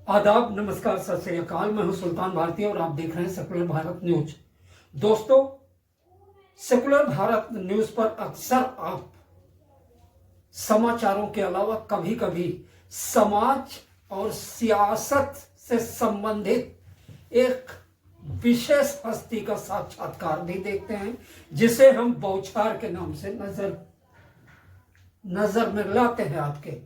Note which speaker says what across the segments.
Speaker 1: आदाब, नमस्कार, सत श्री अकाल। मैं हूं सुल्तान भारती और आप देख रहे हैं सेकुलर भारत न्यूज। दोस्तों, सेकुलर भारत न्यूज पर अक्सर आप समाचारों के अलावा कभी कभी समाज और सियासत से संबंधित एक विशेष हस्ती का साक्षात्कार भी देखते हैं, जिसे हम बौछार के नाम से नजर में लाते हैं। आपके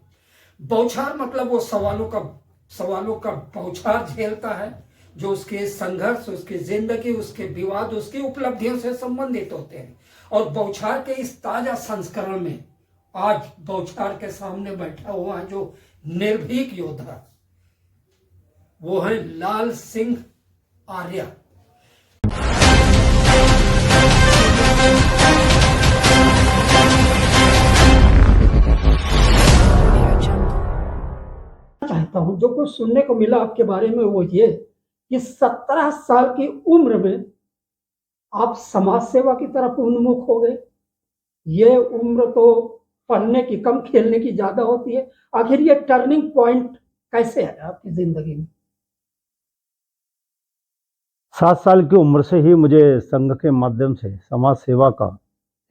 Speaker 1: बौछार मतलब वो सवालों का बौछार झेलता है, जो उसके संघर्ष, उसकी जिंदगी, उसके विवाद, उसकी उपलब्धियों से संबंधित होते हैं। और बौछार के इस ताजा संस्करण में आज बौछार के सामने बैठा हुआ है जो निर्भीक योद्धा, वो है लाल सिंह आर्य। चाहता हूं, जो कुछ सुनने को मिला आपके बारे में वो ये कि 17 साल की उम्र में आप समाज सेवा की तरफ उन्मुख हो गए। ये उम्र तो पढ़ने की कम, खेलने की ज्यादा होती है। आखिर ये टर्निंग पॉइंट कैसे है आपकी जिंदगी में?
Speaker 2: 7 साल की उम्र से ही मुझे संघ के माध्यम से समाज सेवा का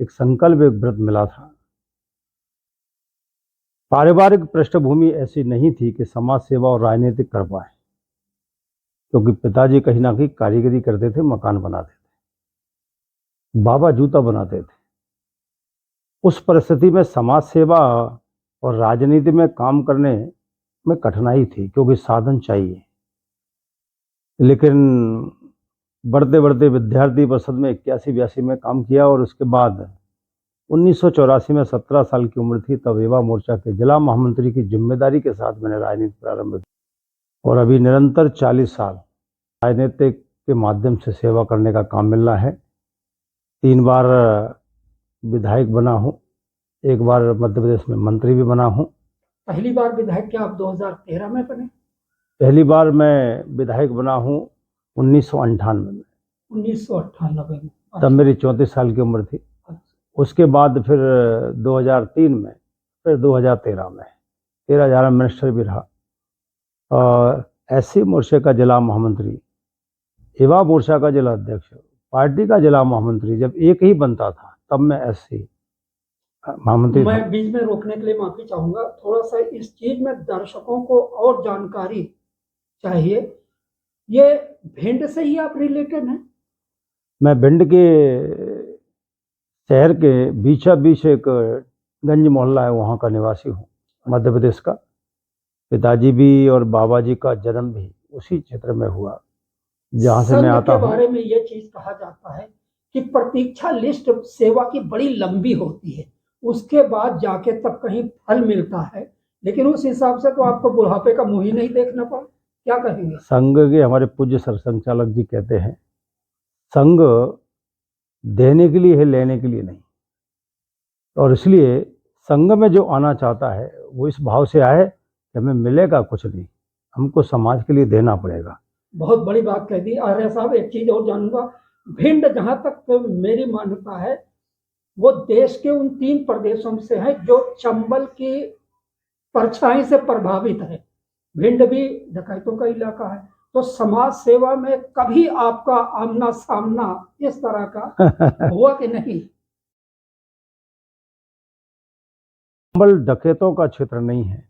Speaker 2: एक संकल्प, एक व्रत मिला था। पारिवारिक पृष्ठभूमि ऐसी नहीं थी कि समाज सेवा और राजनीतिक कर पाए, क्योंकि पिताजी कहीं ना कहीं कारीगरी करते थे, मकान बनाते थे, बाबा जूता बनाते थे। उस परिस्थिति में समाज सेवा और राजनीति में काम करने में कठिनाई थी, क्योंकि साधन चाहिए। लेकिन बढ़ते बढ़ते विद्यार्थी परिषद में 81-82 में काम किया और उसके बाद 1984 में 17 साल की उम्र थी, तब युवा मोर्चा के जिला महामंत्री की जिम्मेदारी के साथ मैंने राजनीति प्रारंभ की और अभी निरंतर 40 साल राजनीति के माध्यम से सेवा करने का काम मिल रहा है। 3 बार विधायक बना हूँ, 1 बार मध्य प्रदेश में मंत्री भी बना हूँ।
Speaker 1: पहली बार विधायक क्या आप 2013 में बने?
Speaker 2: पहली बार मैं विधायक बना हूँ 1998 में।
Speaker 1: 1998 में?
Speaker 2: तब मेरी 34 साल की उम्र थी। उसके बाद फिर 2003 में, फिर 2013 में 13,000 मिनिस्टर भी रहा और एससी मोर्चे का जिला महामंत्री, युवा मोर्चा का जिला अध्यक्ष, पार्टी का जिला महामंत्री जब एक ही बनता था, तब मैं एससी महामंत्री।
Speaker 1: मैं बीच में रोकने के लिए माफी चाहूंगा। थोड़ा सा इस चीज में दर्शकों को और जानकारी चाहिए। ये भिंड से ही आप रिलेटेड हैं?
Speaker 2: मैं भिंड के शहर के बीचा बीच एक गंज मोहल्ला है, वहाँ का निवासी हूँ, मध्य प्रदेश का। पिताजी भी और बाबा जी का जन्म भी उसी क्षेत्र में हुआ जहाँ से मैं आता हूँ।
Speaker 1: के बारे में ये चीज कहा जाता है कि प्रतीक्षा लिस्ट सेवा की बड़ी लंबी होती है, उसके बाद जाके तब कहीं फल मिलता है। लेकिन उस हिसाब से तो आपको बुढ़ापे का मुंह ही नहीं देखना पड़ा। क्या कहेंगे?
Speaker 2: संघ के हमारे पूज्य सरसंघचालक जी कहते हैं, संघ देने के लिए है, लेने के लिए नहीं। और इसलिए संघ में जो आना चाहता है वो इस भाव से आए कि हमें मिलेगा कुछ नहीं, हमको समाज के लिए देना पड़ेगा।
Speaker 1: बहुत बड़ी बात कह दी आर्य साहब। एक चीज और जानूंगा, भिंड जहां तक मेरी मान्यता है वो देश के उन 3 प्रदेशों से है जो चंबल की परछाई से प्रभावित है। भिंड भी डकैतों का इलाका है, तो समाज सेवा में कभी आपका आमना सामना इस तरह का हुआ कि नहीं?
Speaker 2: चंबल डकैतों का क्षेत्र नहीं है।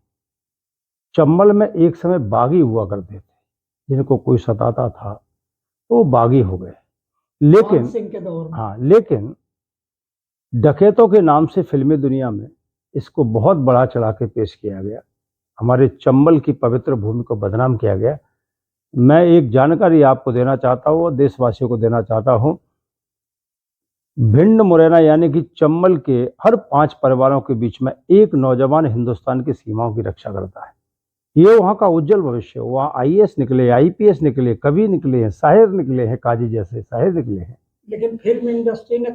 Speaker 2: चंबल में एक समय बागी हुआ करते थे, जिनको कोई सताता था तो वो बागी हो गए। लेकिन
Speaker 1: सिंह के दौर में,
Speaker 2: हाँ, लेकिन डकैतों के नाम से फिल्मी दुनिया में इसको बहुत बड़ा चढ़ा के पेश किया गया, हमारे चंबल की पवित्र भूमि को बदनाम किया गया। मैं एक जानकारी आपको देना चाहता हूँ और देशवासियों को देना चाहता हूँ। भिंड मुरैना यानी कि चंबल के हर 5 परिवारों के बीच में एक नौजवान हिंदुस्तान की सीमाओं की रक्षा करता है। ये वहाँ का उज्जवल भविष्य। वहाँ आईएएस निकले, आईपीएस निकले, कवि निकले हैं, शायर निकले हैं, काजी जैसे शायर निकले हैं। लेकिन
Speaker 1: फिल्म इंडस्ट्री ने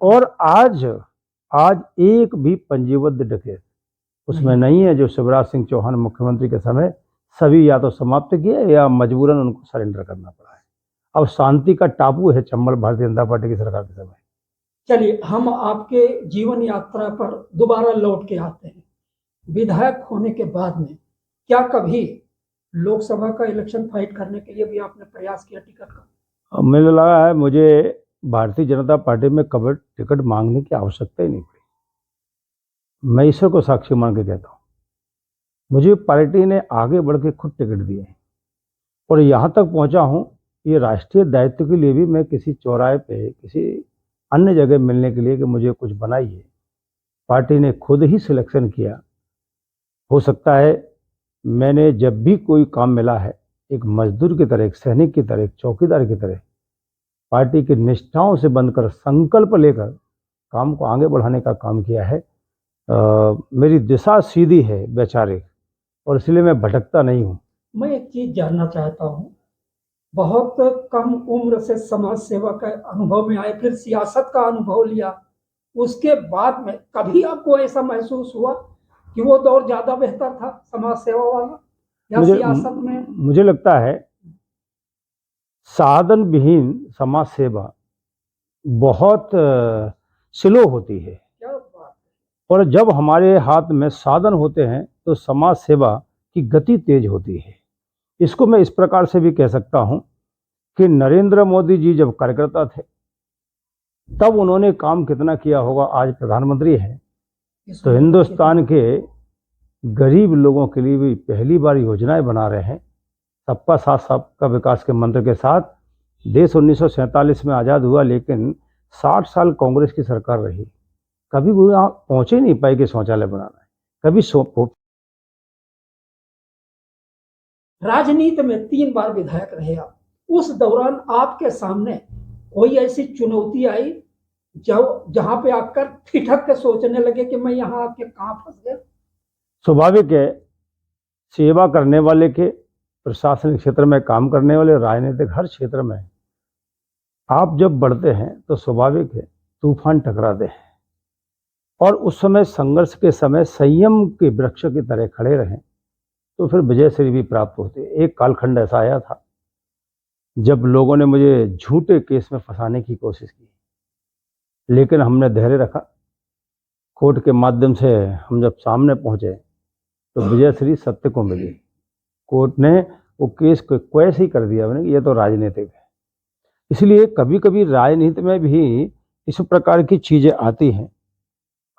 Speaker 2: और आज एक भी पंजीबद्ध डकैत उसमें नहीं है। जो शिवराज सिंह चौहान मुख्यमंत्री के समय सभी या तो समाप्त किए या मजबूरन उनको सरेंडर करना पड़ा है। अब शांति का टापू है चंबल भारतीय जनता पार्टी की सरकार के समय।
Speaker 1: चलिए, हम आपके जीवन यात्रा पर दोबारा लौट के आते हैं। विधायक होने के बाद में क्या कभी लोकसभा का इलेक्शन फाइट करने के लिए भी आपने प्रयास किया टिकट का?
Speaker 2: अब मुझे लगा है मुझे भारतीय जनता पार्टी में कभी टिकट मांगने की आवश्यकता ही नहीं पड़ी। मैं ईश्वर को साक्षी मान के कहता हूँ, मुझे पार्टी ने आगे बढ़ के खुद टिकट दिए हैं और यहाँ तक पहुँचा हूँ। ये राष्ट्रीय दायित्व के लिए भी मैं किसी चौराहे पे किसी अन्य जगह मिलने के लिए कि मुझे कुछ बनाइए, पार्टी ने खुद ही सिलेक्शन किया। हो सकता है मैंने जब भी कोई काम मिला है एक मजदूर की तरह, एक सैनिक की तरह, एक चौकीदार की तरह पार्टी की निष्ठाओं से बनकर संकल्प लेकर काम को आगे बढ़ाने का काम किया है। मेरी दिशा सीधी है वैचारिक, और इसलिए मैं भटकता नहीं हूँ।
Speaker 1: मैं एक चीज जानना चाहता हूँ, बहुत कम उम्र से समाज सेवा का अनुभव में आए, फिर सियासत का अनुभव लिया, उसके बाद में कभी आपको ऐसा महसूस हुआ कि वो दौर ज्यादा बेहतर था समाज सेवा वाला या सियासत में?
Speaker 2: मुझे लगता है साधन विहीन समाज सेवा बहुत स्लो होती है,
Speaker 1: क्या बात।
Speaker 2: और जब हमारे हाथ में साधन होते हैं तो समाज सेवा की गति तेज होती है। इसको मैं इस प्रकार से भी कह सकता हूं कि नरेंद्र मोदी जी जब कार्यकर्ता थे तब उन्होंने काम कितना किया होगा। आज प्रधानमंत्री हैं तो हिंदुस्तान के गरीब लोगों के लिए भी पहली बार योजनाएं बना रहे हैं। सबका साथ सबका विकास के मंत्र के साथ देश 1947 में आज़ाद हुआ, लेकिन 60 साल कांग्रेस की सरकार रही, कभी वो यहाँ पहुँचे ही नहीं पाए कि शौचालय बनाना है। कभी
Speaker 1: राजनीति में 3 बार विधायक रहे आप, उस दौरान आपके सामने कोई ऐसी चुनौती आई जहां पे आकर ठिठक के सोचने लगे कि मैं यहाँ आके कहाँ फंस गया?
Speaker 2: स्वाभाविक है, सेवा करने वाले के, प्रशासनिक क्षेत्र में काम करने वाले, राजनीतिक हर क्षेत्र में आप जब बढ़ते हैं तो स्वाभाविक है तूफान टकराते हैं, और उस समय संघर्ष के समय संयम के वृक्ष की तरह खड़े रहें तो फिर विजयश्री भी प्राप्त होती है। एक कालखंड ऐसा आया था जब लोगों ने मुझे झूठे केस में फंसाने की कोशिश की, लेकिन हमने धैर्य रखा। कोर्ट के माध्यम से हम जब सामने पहुंचे तो विजयश्री सत्य को मिली। कोर्ट ने वो केस को क्वैश ही कर दिया कि ये तो राजनीतिक है। इसलिए कभी कभी राजनीति में भी इस प्रकार की चीज़ें आती हैं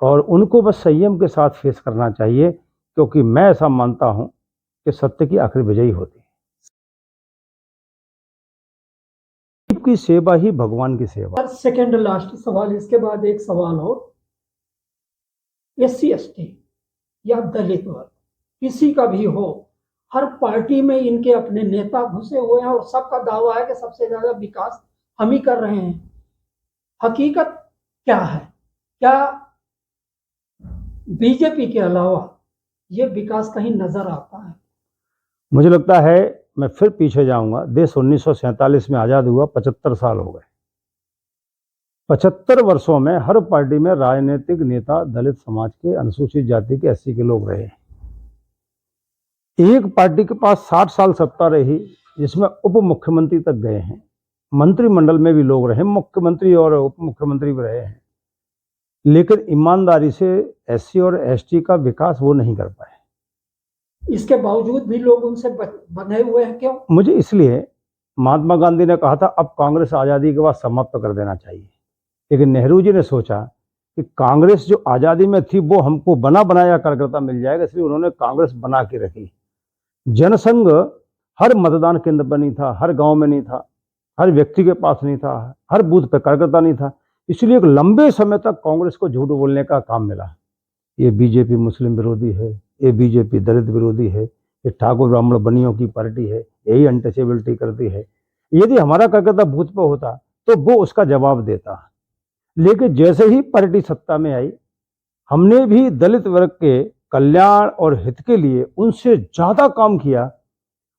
Speaker 2: और उनको बस संयम के साथ फेस करना चाहिए, क्योंकि मैं ऐसा मानता हूं कि सत्य की आखिर विजयी होती है। की सेवा ही भगवान की सेवा।
Speaker 1: सेकंड लास्ट सवाल, इसके बाद एक सवाल और। SC ST या दलित वर्ग किसी का भी हो, हर पार्टी में इनके अपने नेता घुसे हुए हैं और सबका दावा है कि सबसे ज्यादा विकास हम ही कर रहे हैं। हकीकत क्या है? क्या बीजेपी के अलावा ये विकास कहीं नजर आता है?
Speaker 2: मुझे लगता है मैं फिर पीछे जाऊंगा। देश 1947 में आज़ाद हुआ, 75 साल हो गए। 75 वर्षों में हर पार्टी में राजनीतिक नेता दलित समाज के, अनुसूचित जाति के, SC के लोग रहे। एक पार्टी के पास 60 साल सत्ता रही जिसमें उप मुख्यमंत्री तक गए हैं, मंत्रिमंडल में भी लोग रहे, मुख्यमंत्री और उप मुख्यमंत्री भी रहे हैं, लेकिन ईमानदारी से SC और ST का विकास वो नहीं कर पाए।
Speaker 1: इसके बावजूद भी लोग उनसे बंधे हुए हैं, क्यों?
Speaker 2: मुझे इसलिए, महात्मा गांधी ने कहा था अब कांग्रेस आज़ादी के बाद समाप्त कर देना चाहिए, लेकिन नेहरू जी ने सोचा कि कांग्रेस जो आज़ादी में थी वो हमको बना बनाया कार्यकर्ता मिल जाएगा, इसलिए उन्होंने कांग्रेस बना के रखी। जनसंघ हर मतदान केंद्र पर नहीं था, हर गांव में नहीं था, हर व्यक्ति के पास नहीं था, हर बूथ पे कार्यकर्ता नहीं था, इसलिए एक लंबे समय तक कांग्रेस को झूठ बोलने का काम मिला। ये बीजेपी मुस्लिम विरोधी है, ये बीजेपी दलित विरोधी है, ये ठाकुर ब्राह्मण बनियों की पार्टी है, यही अनटचेबिलिटी करती है। यदि हमारा कार्यकर्ता बूथ पर होता तो वो उसका जवाब देता, लेकिन जैसे ही पार्टी सत्ता में आई हमने भी दलित वर्ग के कल्याण और हित के लिए उनसे ज्यादा काम किया।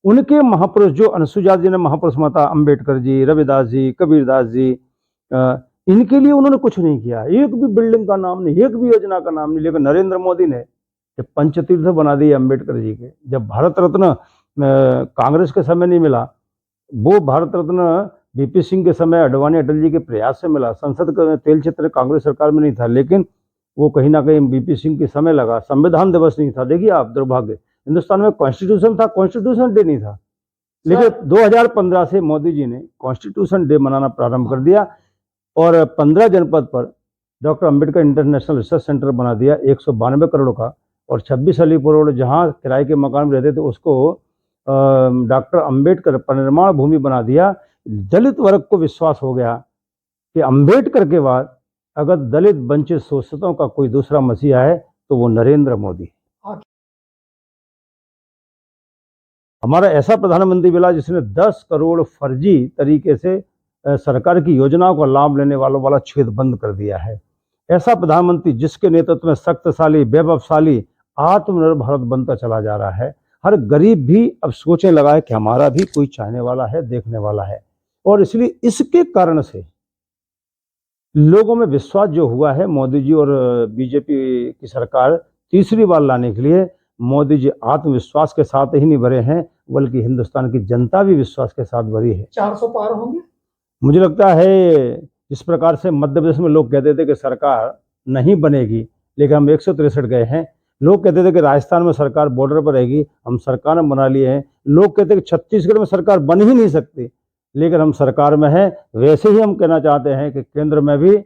Speaker 2: उनके महापुरुष जो अनुसूचित जी ने, महापुरुष माता अंबेडकर जी, रविदास जी, कबीरदास जी, इनके लिए उन्होंने कुछ नहीं किया, एक भी बिल्डिंग का नाम नहीं, एक भी योजना का नाम नहीं। लेकिन नरेंद्र मोदी ने जब पंचतीर्थ बना दिए अंबेडकर जी के, जब भारत रत्न कांग्रेस के समय नहीं मिला, वो भारत रत्न VP सिंह के समय अडवाणी अटल जी के प्रयास से मिला। संसद का तेल चित्र कांग्रेस सरकार में नहीं था, लेकिन वो कहीं ना कहीं VP सिंह के समय लगा। संविधान दिवस नहीं था, देखिए आप दुर्भाग्य, हिंदुस्तान में कॉन्स्टिट्यूशन था, कॉन्स्टिट्यूशन डे नहीं था। लेकिन 2015 से मोदी जी ने कॉन्स्टिट्यूशन डे मनाना प्रारंभ कर दिया और 15 जनपद पर doctor Ambedkar international research centre बना दिया 192 करोड़ का, और 26 अलीपुर रोड जहाँ किराए के मकान में रहते थे उसको डॉक्टर अंबेडकर परिनिर्माण भूमि बना दिया। दलित वर्ग को विश्वास हो गया कि अंबेडकर के बाद अगर दलित वंचित शोषितों का कोई दूसरा मसीहा है तो वो नरेंद्र मोदी। हमारा ऐसा प्रधानमंत्री मिला जिसने 10 करोड़ फर्जी तरीके से सरकार की योजनाओं का लाभ लेने वालों वाला छेद बंद कर दिया है। ऐसा प्रधानमंत्री जिसके नेतृत्व में शक्तिशाली, वैभवशाली, आत्मनिर्भर भारत बनता चला जा रहा है। हर गरीब भी अब सोचने लगा है कि हमारा भी कोई चाहने वाला है, देखने वाला है, और इसलिए इसके कारण से लोगों में विश्वास जो हुआ है मोदी जी और बीजेपी की सरकार तीसरी बार लाने के लिए, मोदी जी आत्मविश्वास के साथ ही नहीं भरे हैं बल्कि हिंदुस्तान की जनता भी विश्वास के साथ भरी है।
Speaker 1: 400 पार होंगे।
Speaker 2: मुझे लगता है जिस प्रकार से मध्य प्रदेश में लोग कहते थे कि सरकार नहीं बनेगी, लेकिन हम 163 गए हैं। लोग कहते थे कि राजस्थान में सरकार बॉर्डर पर रहेगी, हम सरकार में बना लिए हैं। लोग कहते हैं कि छत्तीसगढ़ में सरकार बन ही नहीं सकती, लेकिन हम सरकार में हैं। वैसे ही हम कहना चाहते हैं कि केंद्र में भी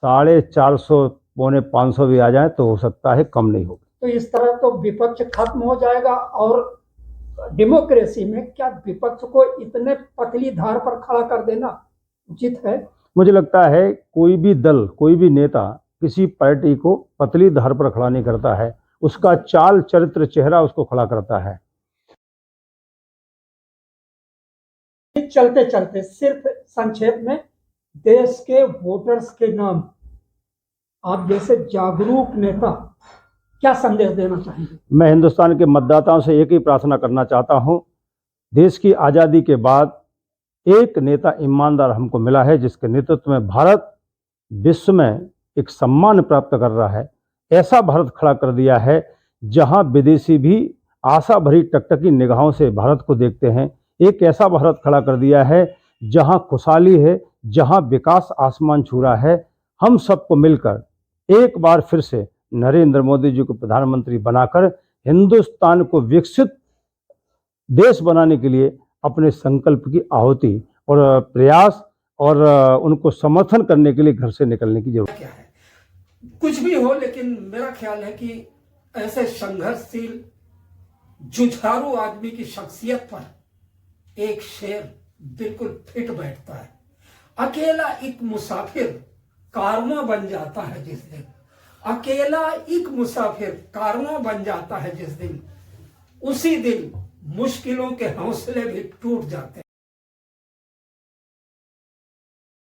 Speaker 2: 450 पौने 500 भी आ जाए तो हो सकता है कम नहीं होगा।
Speaker 1: तो इस तरह तो विपक्ष खत्म हो जाएगा। और डेमोक्रेसी में क्या विपक्ष को इतने पतली धार पर खड़ा कर देना उचित है?
Speaker 2: मुझे लगता है कोई भी दल, कोई भी नेता किसी पार्टी को पतली धार पर खड़ा नहीं करता है, उसका चाल, चरित्र, चेहरा उसको खड़ा करता है।
Speaker 1: चलते चलते सिर्फ संक्षेप में देश के वोटर्स के नाम आप जैसे जागरूक नेता क्या संदेश देना चाहेंगे?
Speaker 2: मैं हिंदुस्तान के मतदाताओं से एक ही प्रार्थना करना चाहता हूं, देश की आज़ादी के बाद एक नेता ईमानदार हमको मिला है जिसके नेतृत्व में भारत विश्व में एक सम्मान प्राप्त कर रहा है। ऐसा भारत खड़ा कर दिया है जहां विदेशी भी आशा भरी टकटकी निगाहों से भारत को देखते हैं। एक ऐसा भारत खड़ा कर दिया है जहां खुशहाली है, जहां विकास आसमान छू रहा है। हम सबको मिलकर एक बार फिर से नरेंद्र मोदी जी को प्रधानमंत्री बनाकर हिंदुस्तान को विकसित देश बनाने के लिए अपने संकल्प की आहुति और प्रयास और उनको समर्थन करने के लिए घर से निकलने की जरूरत
Speaker 1: क्या है। कुछ भी हो, लेकिन मेरा ख्याल है कि ऐसे संघर्षशील जुझारू आदमी की शख्सियत पर एक शेर बिल्कुल फिट बैठता है। अकेला एक मुसाफिर कारवां बन जाता है जिस दिन, अकेला एक मुसाफिर कारवां बन जाता है जिस दिन, उसी दिन मुश्किलों के हौसले भी टूट जाते हैं।